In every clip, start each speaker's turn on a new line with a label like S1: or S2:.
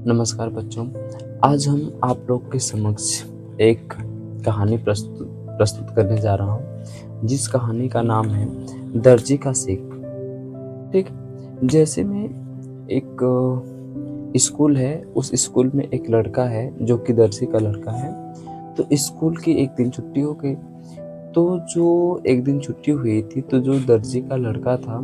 S1: नमस्कार बच्चों। आज हम आप लोग के समक्ष एक कहानी प्रस्तुत करने जा रहा हूँ, जिस कहानी का नाम है दर्जी का सीख। ठीक, जैसे में एक स्कूल है, उस स्कूल में एक लड़का है जो कि दर्जी का लड़का है। तो स्कूल की एक दिन छुट्टी हो गई। तो जो एक दिन छुट्टी हुई थी, तो जो दर्जी का लड़का था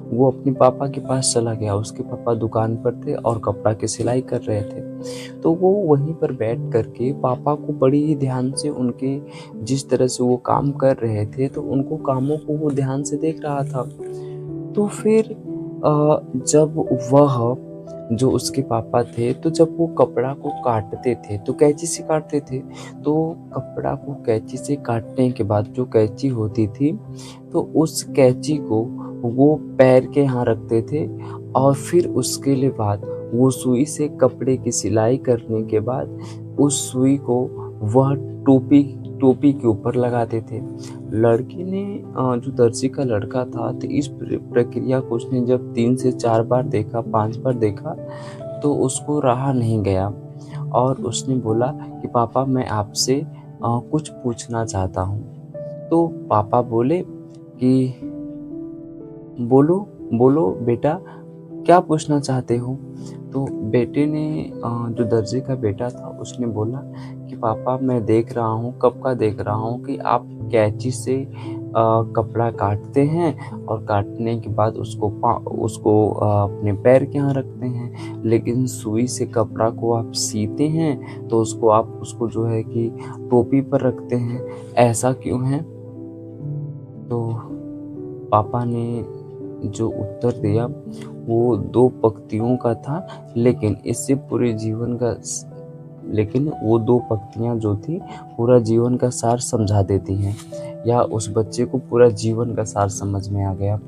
S1: वो अपने पापा के पास चला गया। उसके पापा दुकान पर थे और कपड़ा की सिलाई कर रहे थे। तो वो वहीं पर बैठ करके पापा को बड़ी ही ध्यान से उनके जिस तरह से वो काम कर रहे थे, तो उनको कामों को वो ध्यान से देख रहा था। तो फिर जब वह जो उसके पापा थे, तो जब वो कपड़ा को काटते थे तो कैंची से काटते थे। तो कपड़ा को कैंची से काटने के बाद जो कैंची होती थी, तो उस कैंची को वो पैर के यहाँ रखते थे और फिर उसके लिए बाद वो सुई से कपड़े की सिलाई करने के बाद उस सुई को वह टोपी टोपी के ऊपर लगाते थे। लड़के ने जो दर्जी का लड़का था, तो इस प्रक्रिया को उसने जब 3 से 4 बार देखा, 5 बार देखा, तो उसको रहा नहीं गया और उसने बोला कि पापा मैं आपसे कुछ पूछना चाहता हूँ। तो पापा बोले कि बोलो, बोलो बेटा, क्या पूछना चाहते हो? तो बेटे ने जो दर्जी का बेटा था उसने बोला कि पापा मैं देख रहा हूँ, कब का देख रहा हूँ कि आप कैंची से कपड़ा काटते हैं और काटने के बाद उसको अपने पैर के यहाँ रखते हैं, लेकिन सुई से कपड़ा को आप सीते हैं तो उसको जो है कि टोपी पर रखते हैं, ऐसा क्यों है? तो पापा ने जो उत्तर दिया वो 2 पंक्तियों का था, लेकिन इससे पूरे जीवन का लेकिन वो 2 पंक्तियाँ जो थी पूरा जीवन का सार समझा देती हैं, या उस बच्चे को पूरा जीवन का सार समझ में आ गया।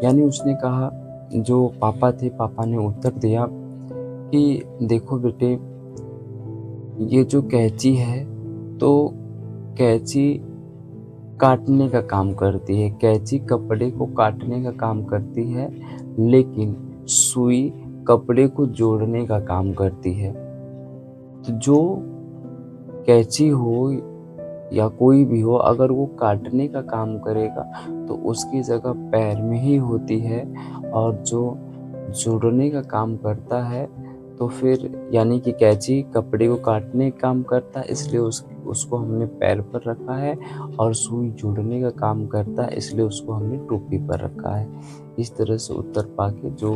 S1: यानी उसने कहा, जो पापा थे, पापा ने उत्तर दिया कि देखो बेटे, ये जो कैंची है, तो कैंची काटने का काम करती है, कैंची कपड़े को काटने का काम करती है, लेकिन सुई कपड़े को जोड़ने का काम करती है। तो जो कैंची हो या कोई भी हो, अगर वो काटने का काम करेगा तो उसकी जगह पैर में ही होती है, और जो जोड़ने का काम करता है तो फिर यानी कि कैंची कपड़े को काटने का काम करता है, इसलिए उसको हमने पैर पर रखा है, और सुई जोड़ने का काम करता है, इसलिए उसको हमने टोपी पर रखा है। इस तरह से उत्तर पाके जो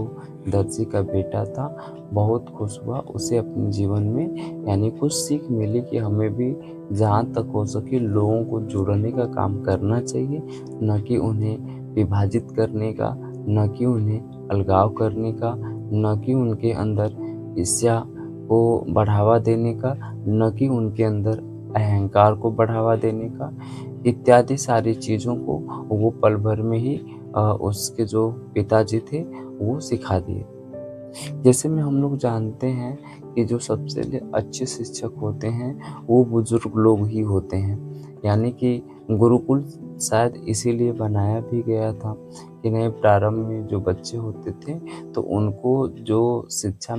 S1: दर्जी का बेटा था बहुत खुश हुआ। उसे अपने जीवन में यानी कुछ सीख मिली कि हमें भी जहाँ तक हो सके लोगों को जोड़ने का काम करना चाहिए, न कि उन्हें विभाजित करने का, न कि उन्हें अलगाव करने का, न कि उनके अंदर ईर्ष्या को बढ़ावा देने का, न कि उनके अंदर अहंकार को बढ़ावा देने का। इत्यादि सारी चीज़ों को वो पल भर में ही उसके जो पिताजी थे वो सिखा दिए। जैसे में हम लोग जानते हैं कि जो सबसे अच्छे शिक्षक होते हैं वो बुजुर्ग लोग ही होते हैं। यानी कि गुरुकुल शायद इसीलिए बनाया भी गया था कि नए प्रारंभ में जो बच्चे होते थे तो उनको जो शिक्षा